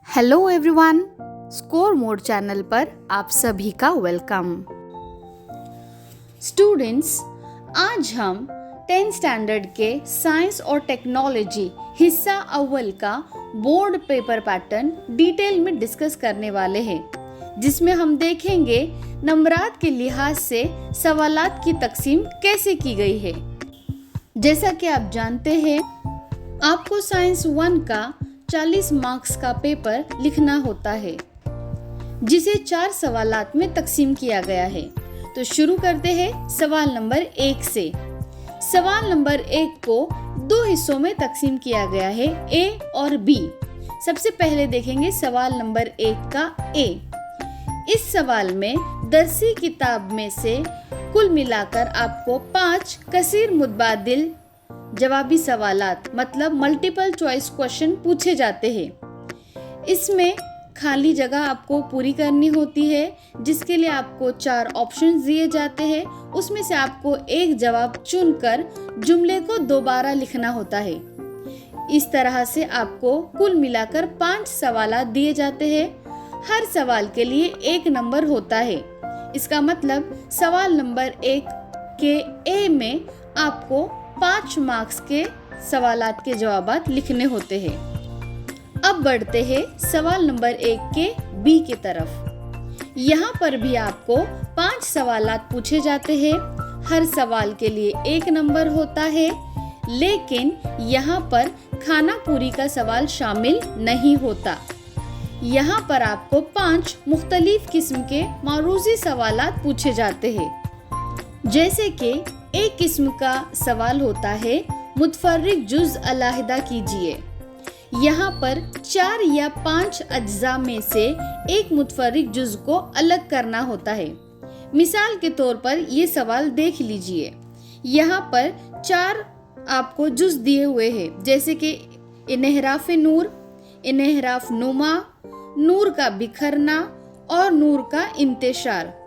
Hello everyone, score mode channel पर आप सभी का वेलकम। स्टूडेंट्स, आज हम 10th स्टैंडर्ड के साइंस और टेक्नोलॉजी हिस्सा अव्वल का बोर्ड पेपर पैटर्न डिटेल में डिस्कस करने वाले हैं, जिसमें हम देखेंगे नंबरात के लिहाज से सवालात की तकसीम कैसे की गई है। जैसा कि आप जानते हैं, आपको साइंस 1 का 40 मार्क्स का पेपर लिखना होता है, जिसे 4 सवालात में तकसीम किया गया है। तो शुरू करते हैं सवाल नंबर 1 से। सवाल नंबर 1 को 2 हिस्सों में तकसीम किया गया है, ए और बी। सबसे पहले देखेंगे सवाल नंबर 1 का ए। इस सवाल में दरसी किताब में से कुल मिलाकर आपको 5 कसीर मुतबादिल जवाबी सवालात मतलब मल्टीपल चॉइस क्वेश्चन पूछे जाते हैं। इसमें खाली जगह आपको पूरी करनी होती है, जिसके लिए आपको 4 ऑप्शंस दिए जाते हैं। उसमें से आपको एक जवाब चुनकर जुमले को दोबारा लिखना होता है। इस तरह से आपको कुल मिलाकर 5 सवालात दिए जाते हैं। हर सवाल के लिए 1 नंबर होता है। इसका मतलब सवाल नंबर 1 के ए में आपको 5 मार्क्स के सवालात के जवाबात लिखने होते हैं। अब बढ़ते हैं सवाल नंबर 1 के बी की तरफ। यहाँ पर भी आपको 5 सवालात पूछे जाते हैं। हर सवाल के लिए 1 नंबर होता है, लेकिन यहाँ पर खाना पूरी का सवाल शामिल नहीं होता। यहाँ पर आपको 5 मुख्तलिफ किस्म के मारूजी सवालात पूछे जाते हैं। जैसे कि एक किस्म का सवाल होता है मुतफर्रिक जुज़ अलहदा कीजिए। यहाँ पर 4 या 5 अज्जा में से एक मुतफर्रिक जुज़ को अलग करना होता है। मिसाल के तौर पर ये सवाल देख लीजिए। यहाँ पर 4 आपको जुज़ दिए हुए हैं, जैसे कि इन्हराफ नूर, इन्हराफ नुमा, नूर का बिखरना और नूर का इंतशार।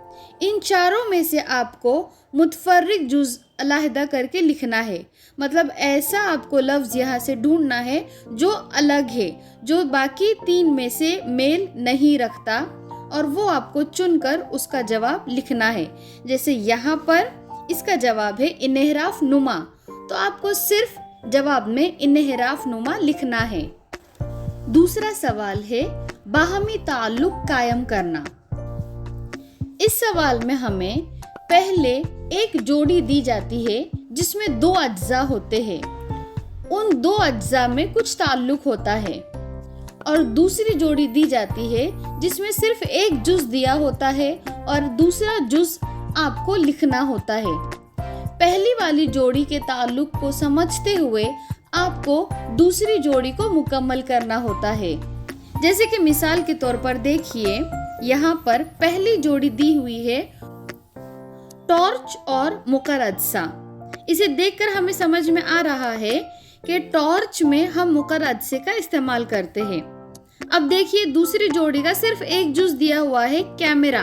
इन चारों में से आपको मुतफर्रिक जुज़ अलहदा करके लिखना है। मतलब ऐसा आपको लफ्ज़ यहाँ से ढूंढना है जो अलग है, जो बाकी 3 में से मेल नहीं रखता, और वो आपको चुनकर उसका जवाब लिखना है। जैसे यहाँ पर इसका जवाब है इन्हराफ नुमा, तो आपको सिर्फ जवाब में इन्हराफ नुमा लिखना है। दूसरा सवाल है बाहमी ताल्लुक कायम करना। इस सवाल में हमें पहले एक जोड़ी दी जाती है जिसमें 2 अज्जा होते हैं। उन 2 अज्जा में कुछ ताल्लुक होता है, और दूसरी जोड़ी दी जाती है जिसमें सिर्फ एक जुज़ दिया होता है और दूसरा जुज़ आपको लिखना होता है। पहली वाली जोड़ी के ताल्लुक को समझते हुए आपको दूसरी जोड़ी को मुकम्मल करना होता है। जैसे कि मिसाल के तौर पर देखिए, यहाँ पर पहली जोड़ी दी हुई है टॉर्च और मुकर्रदसा। इसे देखकर हमें समझ में आ रहा है कि टॉर्च में हम मुकर्रदसे का इस्तेमाल करते हैं। अब देखिए, दूसरी जोड़ी का सिर्फ एक जुज़ दिया हुआ है कैमरा।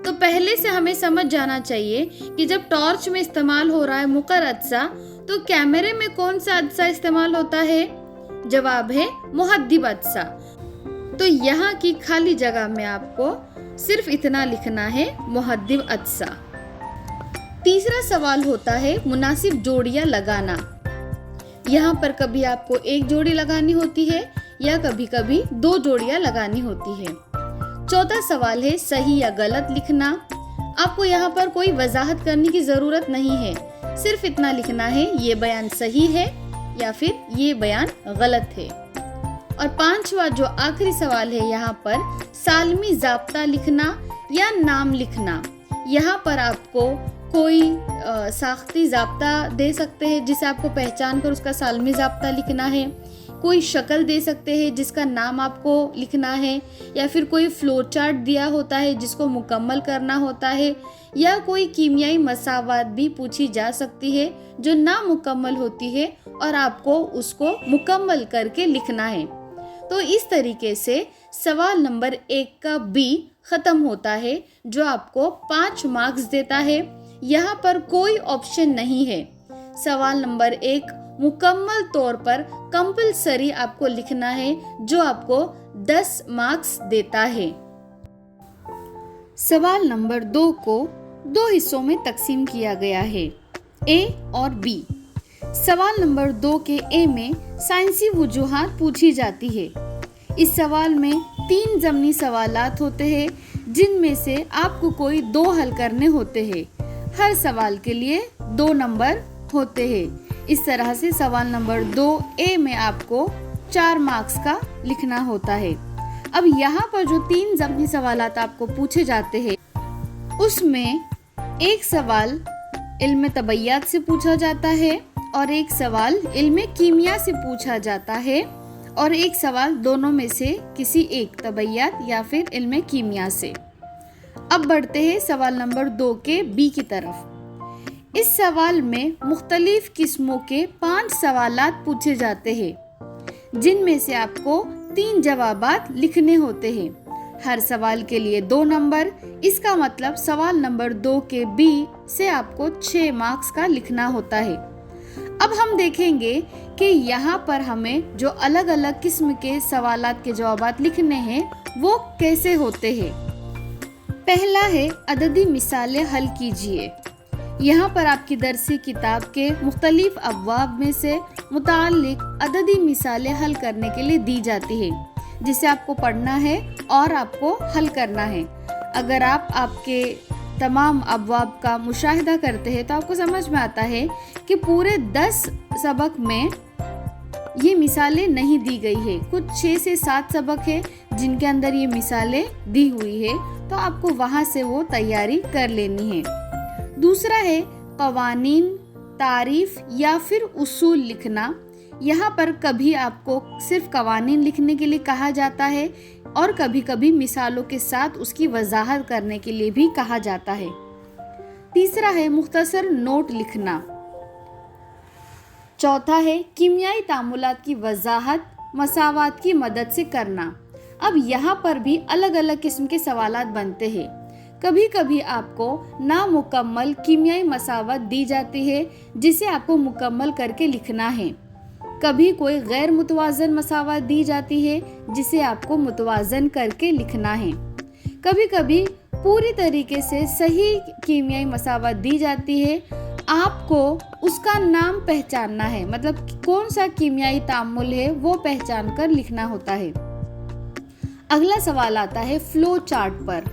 तो पहले से हमें समझ जाना चाहिए कि जब टॉर्च में इस्तेमाल हो रहा है मुकर्रदसा, तो कैमरे में कौन सा अज्जा इस्तेमाल होता है? जवाब है मुहद्दिब अज्जा। तो यहाँ की खाली जगह में आपको सिर्फ इतना लिखना है, मुहद्दिब अज्जा। तीसरा सवाल होता है मुनासिब जोड़ियाँ लगाना। यहाँ पर कभी आपको एक जोड़ी लगानी होती है या कभी कभी 2 जोड़ियाँ लगानी होती है। चौथा सवाल है सही या गलत लिखना। आपको यहाँ पर कोई वजाहत करने की ज़रूरत नहीं है, सिर्फ इतना लिखना है ये बयान सही है या फिर ये बयान गलत है। और 5वां जो आखिरी सवाल है, यहाँ पर सालमी ज़ाब्ता लिखना या नाम लिखना। यहाँ पर आपको कोई साख्ती ज़ाब्ता दे सकते हैं जिसे आपको पहचान कर उसका सालमी ज़ाब्ता लिखना है, कोई शक्ल दे सकते हैं जिसका नाम आपको लिखना है, या फिर कोई फ्लो चार्ट दिया होता है जिसको मुकम्मल करना होता है, या कोई कीमियाई मसावात भी पूछी जा सकती है जो नामुकम्मल होती है और आपको उसको मुकम्मल करके लिखना है। तो इस तरीके से सवाल नंबर 1 का बी ख़त्म होता है, जो आपको 5 मार्क्स देता है। यहाँ पर कोई ऑप्शन नहीं है। सवाल नंबर 1 मुकम्मल तौर पर कंपलसरी आपको लिखना है, जो आपको 10 मार्क्स देता है। सवाल नंबर 2 को 2 हिस्सों में तकसीम किया गया है, ए और बी। सवाल नंबर 2 के ए में साइंसी वजूहात पूछी जाती है। इस सवाल में 3 ज़मनी सवालात होते हैं, जिनमें से आपको कोई 2 हल करने होते हैं। हर सवाल के लिए 2 नंबर होते हैं। इस तरह से सवाल नंबर 2 ए में आपको 4 मार्क्स का लिखना होता है। अब यहाँ पर जो 3 ज़मनी सवालात आपको पूछे जाते हैं, उसमें एक सवाल इल्म तबैयात से पूछा जाता है और एक सवाल इल्म कीमिया से पूछा जाता है और एक सवाल दोनों में से किसी एक, तबैयात या फिर इल्म कीमिया से। अब बढ़ते हैं सवाल नंबर 2 के बी की तरफ। इस सवाल में मुख्तलिफ किस्मों के 5 सवालात पूछे जाते हैं, जिनमें से आपको 3 जवाबात लिखने होते हैं। हर सवाल के लिए 2 नंबर। इसका मतलब सवाल नंबर 2 के बी से आपको 6 मार्क्स का लिखना होता है। अब हम देखेंगे कि यहाँ पर हमें जो अलग अलग किस्म के सवालात के जवाबात लिखने हैं वो कैसे होते हैं। पहला है अददी मिसालें हल कीजिए। यहाँ पर आपकी दरसी किताब के मुख्तलिफ अब्वाब में से मुताल्लिक अददी मिसालें हल करने के लिए दी जाती है, जिसे आपको पढ़ना है और आपको हल करना है। अगर आप आपके तमाम अब्वाब का मुशाहिदा करते हैं तो आपको समझ में आता है कि पूरे 10 सबक में ये मिसालें नहीं दी गई है। कुछ 6 से 7 सबक है जिनके अंदर ये मिसालें दी हुई है, तो आपको वहाँ से वो तैयारी कर लेनी है। दूसरा है कवानीन, तारीफ या फिर उसूल लिखना। यहाँ पर कभी आपको सिर्फ कवानीन लिखने के लिए कहा जाता है और कभी कभी मिसालों के साथ उसकी वजाहत करने के लिए भी कहा जाता है। तीसरा है मुख्तसर नोट लिखना। चौथा है कीमियाई तामुलात की वजाहत मसावात की मदद से करना। अब यहाँ पर भी अलग अलग किस्म के सवालात बनते हैं। कभी कभी आपको नामुकम्मल कीमियाई मसावत दी जाती है, जिसे आपको मुकम्मल करके लिखना है। कभी कोई गैर मुतवाज़न मसावत दी जाती है, जिसे आपको मुतवाज़न करके लिखना है। कभी कभी पूरी तरीके से सही कीमियाई मसावत दी जाती है, आपको उसका नाम पहचानना है, मतलब कौन सा कीमियाई तामुल है वो पहचान कर लिखना होता है। अगला सवाल आता है फ्लो चार्ट पर।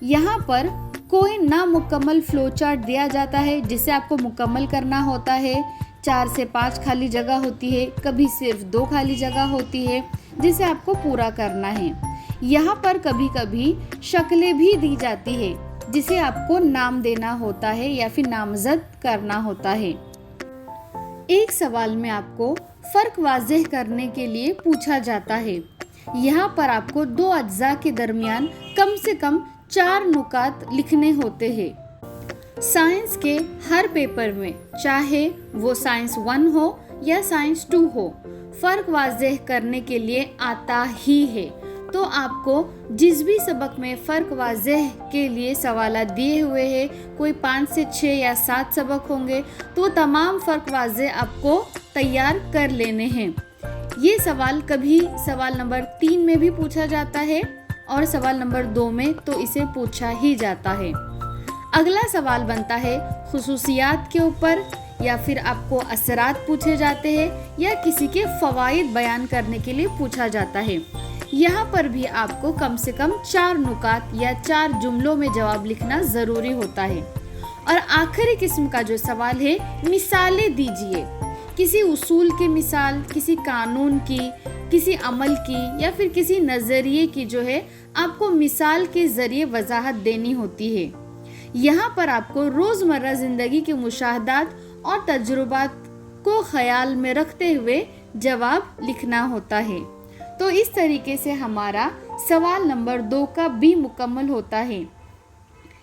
यहाँ पर कोई नामुकम्मल फ्लो चार्ट दिया जाता है, जिसे आपको मुकम्मल करना होता है। 4 से 5 खाली जगह होती है, कभी सिर्फ 2 खाली जगह होती है, जिसे आपको पूरा करना है। यहाँ पर कभी कभी शक्लें भी दी जाती है, जिसे आपको नाम देना होता है या फिर नामजद करना होता है। एक सवाल में आपको फ़र्क वाज़ेह करने के लिए पूछा जाता है। यहाँ पर आपको 2 अज्जा के दरमियान कम से कम 4 नुकात लिखने होते हैं। साइंस के हर पेपर में, चाहे वो साइंस 1 हो या साइंस 2 हो, फ़र्क वाज़ेह करने के लिए आता ही है। तो आपको जिस भी सबक में फ़र्क वाज़ेह के लिए सवालात दिए हुए हैं, कोई 5 से 6 या 7 सबक होंगे, तो तमाम फ़र्क वाज़ेह आपको तैयार कर लेने हैं। ये सवाल कभी सवाल नंबर 3 में भी पूछा जाता है और सवाल नंबर 2 में तो इसे पूछा ही जाता है। अगला सवाल बनता है खुसूसियात के ऊपर, या फिर आपको असरात पूछे जाते हैं या किसी के फ़वाइद बयान करने के लिए पूछा जाता है। यहाँ पर भी आपको कम से कम 4 नुकात या 4 जुमलों में जवाब लिखना ज़रूरी होता है। और आखिरी किस्म का जो सवाल है, मिसालें दीजिए। किसी उसूल की मिसाल, किसी कानून की, किसी अमल की या फिर किसी नज़रिए की जो है आपको मिसाल के ज़रिए वजाहत देनी होती है। यहाँ पर आपको रोज़मर्रा ज़िंदगी के मुशाहदात और तजुर्बात को ख्याल में रखते हुए जवाब लिखना होता है। तो इस तरीके से हमारा सवाल नंबर 2 का भी मुकम्मल होता है।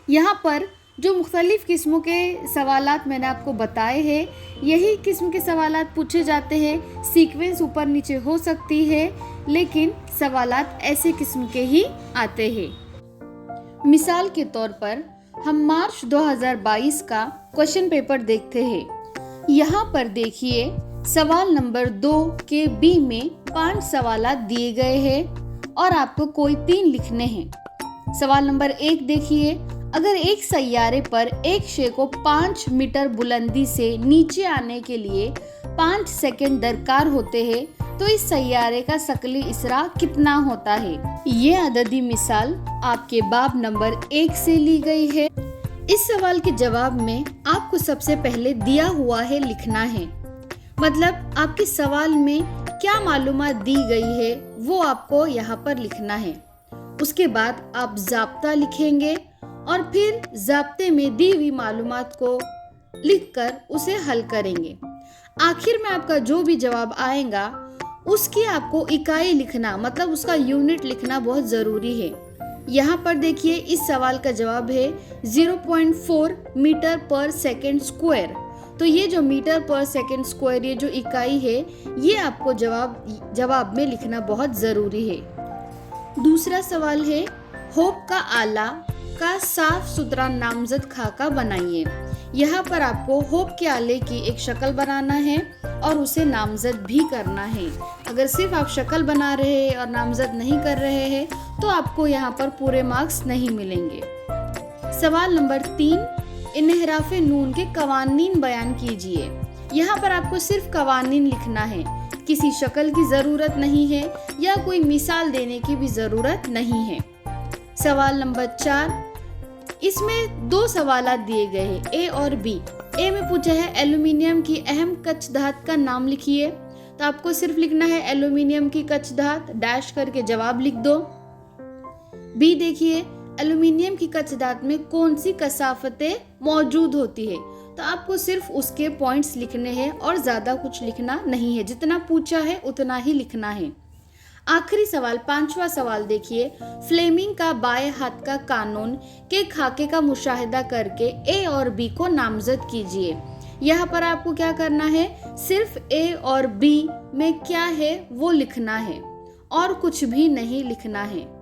यहाँ पर जो मुख्तलिफ किस्मों के सवालात मैंने आपको बताए हैं, यही किस्म के सवालात पूछे जाते हैं। सीक्वेंस ऊपर नीचे हो सकती है, लेकिन सवालात ऐसे किस्म के ही आते हैं। मिसाल के तौर पर हम मार्च 2022 का क्वेश्चन पेपर देखते हैं। यहाँ पर देखिए सवाल नंबर 2 के बी में 5 सवालात दिए गए हैं और आपको कोई 3 लिखने हैं। सवाल नंबर 1 देखिए, अगर एक सैयारे पर एक शे को 5 मीटर बुलंदी से नीचे आने के लिए 5 सेकंड दरकार होते हैं तो इस सैयारे का शकली इसरा कितना होता है। ये अददी मिसाल आपके बाब नंबर 1 से ली गई है। इस सवाल के जवाब में आपको सबसे पहले दिया हुआ है लिखना है, मतलब आपके सवाल में क्या मालूमात दी गई है वो आपको यहाँ पर लिखना है। उसके बाद आप ज़ाब्ता लिखेंगे और फिर ज़ाब्ते में दी हुई मालूमात को लिखकर उसे हल करेंगे। आखिर में आपका जो भी जवाब आएगा उसकी आपको इकाई लिखना, मतलब उसका यूनिट लिखना बहुत ज़रूरी है। यहाँ पर देखिए इस सवाल का जवाब है 0.4 मीटर पर सेकेंड स्क्वायर। तो ये जो मीटर पर सेकेंड स्क्वायर, ये जो इकाई है, ये आपको जवाब में लिखना बहुत ज़रूरी है। दूसरा सवाल है, होप का आला का साफ सुथरा नामजद खाका बनाइए। यहाँ पर आपको होप के आले की एक शक्ल बनाना है और उसे नामजद भी करना है। अगर सिर्फ आप शक्ल बना रहे हैं और नामजद नहीं कर रहे हैं तो आपको यहाँ पर पूरे मार्क्स नहीं मिलेंगे। सवाल नंबर 3, इन्हराफे नून के कवानीन बयान कीजिए। यहाँ पर आपको सिर्फ कवानीन लिखना है, किसी शक्ल की ज़रूरत नहीं है या कोई मिसाल देने की भी ज़रूरत नहीं है। सवाल नंबर 4, इसमें 2 सवालात दिए गए हैं, ए और बी। ए में पूछा है एल्यूमिनियम की अहम कच्छ धात का नाम लिखिए, तो आपको सिर्फ लिखना है एल्यूमिनियम की कच्छ धात, डैश करके जवाब लिख दो। बी देखिए, एल्यूमिनियम की कच्छ धात में कौन सी कसाफतें मौजूद होती है, तो आपको सिर्फ उसके पॉइंट्स लिखने हैं और ज़्यादा कुछ लिखना नहीं है। जितना पूछा है उतना ही लिखना है। आखिरी सवाल 5वां सवाल देखिए, फ्लेमिंग का बाएं हाथ का कानून के खाके का मुशाहिदा करके ए और बी को नामजद कीजिए। यहाँ पर आपको क्या करना है, सिर्फ ए और बी में क्या है वो लिखना है और कुछ भी नहीं लिखना है।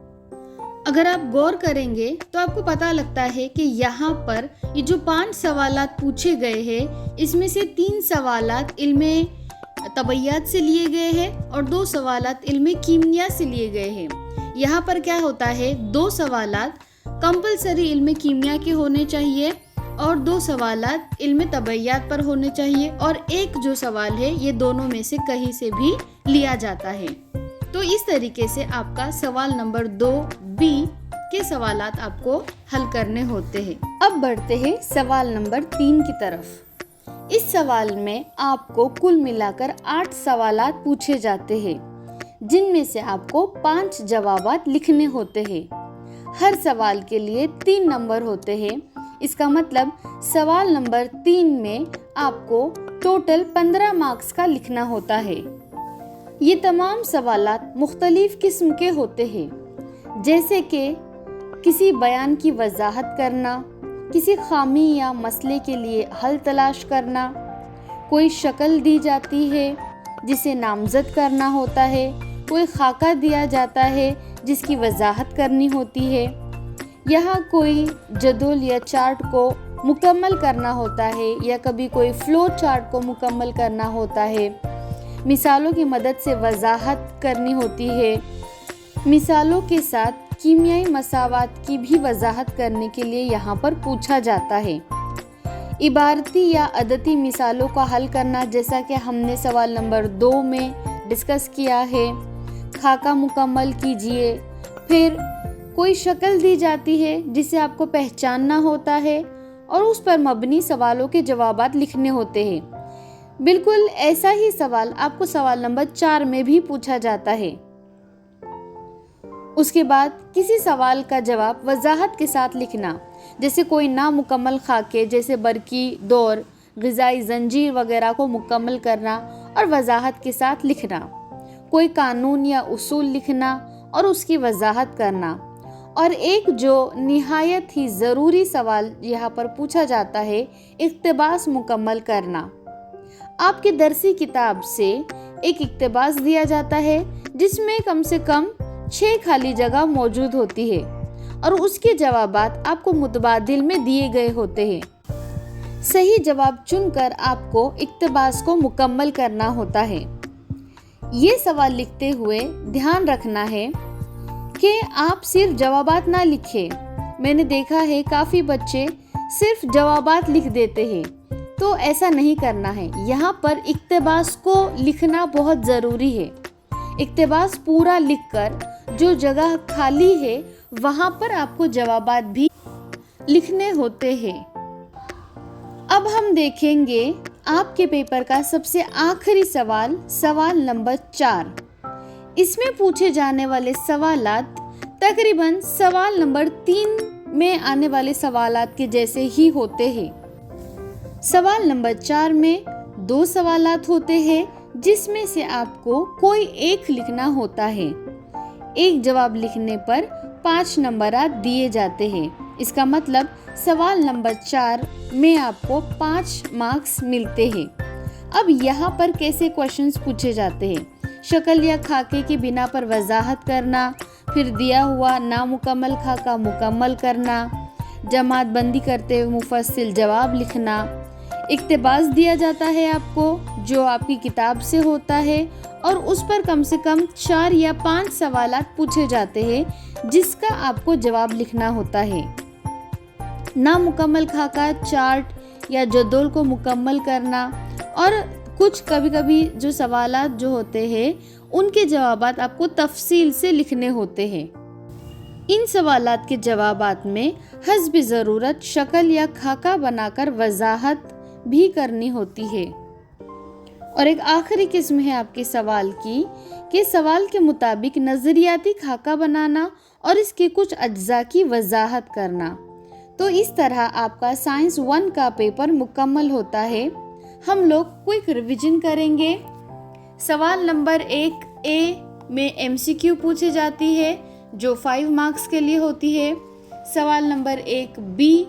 अगर आप गौर करेंगे तो आपको पता लगता है कि यहाँ पर ये जो 5 सवालात पूछे गए हैं, इसमें से 3 सवालात इल्मे तबैयात से लिए गए हैं और 2 सवालात इल्मे कीमिया से लिए गए हैं। यहाँ पर क्या होता है, 2 सवालात कंपलसरी इल्मे कीमिया के होने चाहिए और 2 सवालात इल्मे तबैयात पर होने चाहिए और एक जो सवाल है ये दोनों में से कहीं से भी लिया जाता है। तो इस तरीके से आपका सवाल नंबर 2 बी के सवालात आपको हल करने होते हैं। अब बढ़ते हैं सवाल नंबर 3 की तरफ। इस सवाल में आपको कुल मिलाकर 8 सवालात पूछे जाते हैं, जिनमें से आपको 5 जवाबात लिखने होते हैं। हर सवाल के लिए 3 नंबर होते हैं। इसका मतलब सवाल नंबर 3 में आपको टोटल 15 मार्क्स का लिखना होता है। ये तमाम सवालात मुख्तलिफ किस्म के होते हैं, जैसे कि किसी बयान की वजाहत करना, किसी खामी या मसले के लिए हल तलाश करना, कोई शक्ल दी जाती है जिसे नामजद करना होता है, कोई खाका दिया जाता है जिसकी वजाहत करनी होती है, यहाँ कोई जदोल या चार्ट को मुकम्मल करना होता है या कभी कोई फ्लो चार्ट को मुकम्मल करना होता है, मिसालों की मदद से वजाहत करनी होती है, मिसालों के साथ कीमियाई मसावात की भी वजाहत करने के लिए यहाँ पर पूछा जाता है। इबारती या अदती मिसालों का हल करना, जैसा कि हमने सवाल नंबर 2 में डिस्कस किया है। खाका मुकम्मल कीजिए। फिर कोई शक्ल दी जाती है जिसे आपको पहचानना होता है और उस पर मबनी सवालों के जवाबात लिखने होते हैं। बिल्कुल ऐसा ही सवाल आपको सवाल नंबर 4 में भी पूछा जाता है। उसके बाद किसी सवाल का जवाब वजाहत के साथ लिखना, जैसे कोई नामुकम्मल खाके जैसे बरकी दौर, ग़िज़ाई ज़ंजीर वगैरह को मुकम्मल करना और वजाहत के साथ लिखना, कोई कानून या उसूल लिखना और उसकी वजाहत करना, और एक जो निहायत ही ज़रूरी सवाल यहाँ पर पूछा जाता है, इक़्तिबास मुकम्मल करना। आपके दरसी किताब से एक इक़्तिबास दिया जाता है जिसमें कम से कम 6 खाली जगह मौजूद होती है और उसके जवाबात आपको मुतबादिल में दिए गए होते हैं। सही जवाब चुनकर आपको इक्तबास को मुकम्मल करना होता है। ये सवाल लिखते हुए ध्यान रखना है कि आप सिर्फ जवाबात ना लिखें। मैंने देखा है काफ़ी बच्चे सिर्फ जवाबात लिख देते हैं, तो ऐसा नहीं करना है। यहाँ पर इक्तबास को लिखना बहुत ज़रूरी है। इक्तबास पूरा लिखकर जो जगह खाली है वहाँ पर आपको जवाबात भी लिखने होते हैं। अब हम देखेंगे आपके पेपर का सबसे आखिरी सवाल, सवाल नंबर 4। इसमें पूछे जाने वाले सवालात तकरीबन सवाल नंबर 3 में आने वाले सवालात के जैसे ही होते हैं। सवाल नंबर 4 में 2 सवालात होते हैं, जिसमें से आपको कोई एक लिखना होता है। एक जवाब लिखने पर 5 नंबरात दिए जाते हैं। इसका मतलब सवाल नंबर 4 में आपको 5 मार्क्स मिलते हैं। अब यहाँ पर कैसे क्वेश्चंस पूछे जाते हैं? शक्ल या खाके की बिना पर वजाहत करना, फिर दिया हुआ नामुकम्मल खाका मुकम्मल करना, जमात बंदी करते हुए मुफस्सिल जवाब लिखना। इक्तबास दिया जाता है आपको जो आपकी किताब से होता है और उस पर कम से कम 4 या 5 सवालात पूछे जाते हैं जिसका आपको जवाब लिखना होता है। नामुकम्मल खाका, चार्ट या जदौल को मुकम्मल करना, और कुछ कभी कभी जो सवालात जो होते हैं उनके जवाबात आपको तफसील से लिखने होते हैं। इन सवालात के जवाबात में हस्ब ज़रूरत शक्ल या खाका बनाकर वजाहत भी करनी होती है। और एक आखिरी किस्म है आपके सवाल की कि सवाल के मुताबिक नज़रियाती खाका बनाना और इसके कुछ अज्जा की वजाहत करना। तो इस तरह आपका साइंस 1 का पेपर मुकम्मल होता है। हम लोग क्विक रिवीजन करेंगे। सवाल नंबर 1 ए में MCQ पूछी जाती है जो 5 मार्क्स के लिए होती है। सवाल नंबर 1 बी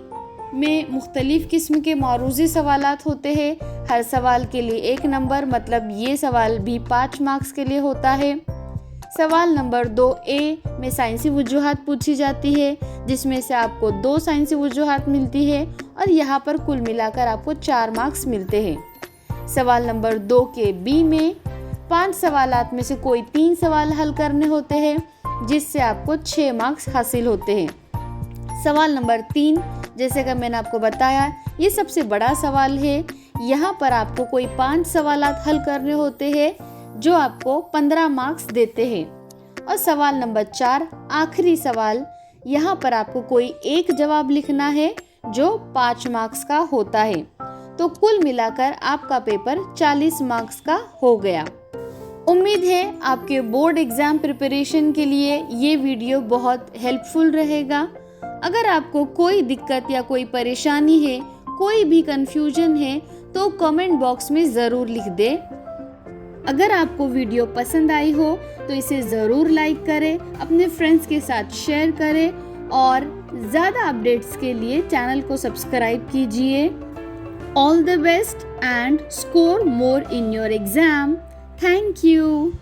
में मुख्तलिफ किस्म के मौरूज़ी सवालात होते हैं। हर सवाल के लिए 1 नंबर, मतलब ये सवाल भी 5 मार्क्स के लिए होता है। सवाल नंबर 2 ए में साइंसी वजूहात पूछी जाती है, जिसमें से आपको 2 साइंसी वजूहात मिलती है और यहाँ पर कुल मिलाकर आपको 4 मार्क्स मिलते हैं। सवाल नंबर 2 के बी में 5 सवालात में से कोई 3 सवाल हल करने होते हैं, जिससे आपको 6 मार्क्स हासिल होते हैं। सवाल नंबर 3, जैसे कि मैंने आपको बताया, ये सबसे बड़ा सवाल है। यहाँ पर आपको कोई 5 सवालात हल करने होते हैं जो आपको 15 मार्क्स देते हैं। और सवाल नंबर 4 आखिरी सवाल, यहाँ पर आपको कोई एक जवाब लिखना है जो 5 मार्क्स का होता है। तो कुल मिलाकर आपका पेपर 40 मार्क्स का हो गया। उम्मीद है आपके बोर्ड एग्ज़ाम प्रिपरेशन के लिए ये वीडियो बहुत हेल्पफुल रहेगा। अगर आपको कोई दिक्कत या कोई परेशानी है, कोई भी कंफ्यूजन है, तो कमेंट बॉक्स में ज़रूर लिख दें। अगर आपको वीडियो पसंद आई हो तो इसे ज़रूर लाइक करें, अपने फ्रेंड्स के साथ शेयर करें और ज़्यादा अपडेट्स के लिए चैनल को सब्सक्राइब कीजिए। All the best and score more in your exam. Thank you.